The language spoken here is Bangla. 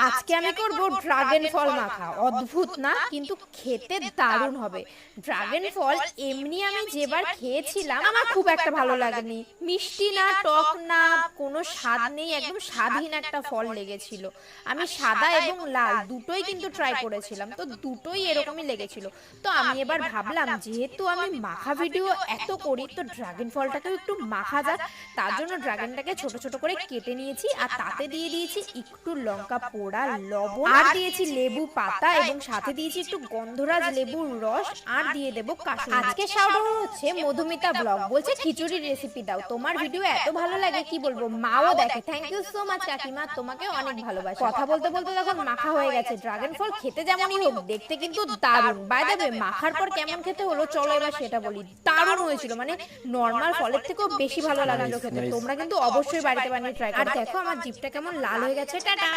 আজকে আমি করব ড্রাগন ফল মাখা। অদ্ভুত না, কিন্তু খেতে দারুণ হবে। ড্রাগন ফল এমনি আমি যেবার খেয়েছিলাম আমার খুব একটা ভালো লাগেনি। মিষ্টি না, টক না, কোনো স্বাদ নেই, একদম স্বাদহীন একটা ফল লেগেছিল। আমি সাদা এবং লাল দুটোই কিন্তু ট্রাই করেছিলাম, তো দুটোই এরকমই লেগেছিল। তো আমি এবার ভাবলাম, যেহেতু আমি মাখা ভিডিও এত করি, তো ড্রাগন ফলটাকেও একটু মাখা যাক। তার জন্য ড্রাগনটাকে ছোট ছোট করে কেটে নিয়েছি, আর তাতে দিয়ে দিয়েছি একটু লঙ্কা পোড়া, লবণ, আর দিয়েছি লেবু পাতা, এবং সাথে দিয়েছি একটু গন্ধরাজ লেবুর রস, আর দিয়ে দেবো কাসুন্দি। আজকে শাউট হচ্ছে মধুমিতা ব্লগ, বলছে খিচুড়ির রেসিপি দাও। তোমার ভিডিও এত ভালো লাগে, কি বলবো, মাও দেখে। থ্যাংক ইউ সো মাচ কাকিমা, তোমাকে অনেক ভালোবাসি। কথা বলতে বলতে তখন মাখা হয়ে গেছে। ড্রাগন ফল খেতে যেমনই হোক, দেখতে কিন্তু দারুণ। বাই দ্য ওয়ে, মাখার পর কেমন খেতে হলো চলো এবার সেটা বলি। দারুণ হয়েছিল, মানে নর্মাল ফলের থেকেও বেশি ভালো লাগলো খেতে। তোমরা কিন্তু অবশ্যই বাড়িতে বানিয়ে ট্রাই করো। আর দেখো আমার জিভটা কেমন লাল হয়ে গেছে। টাটা।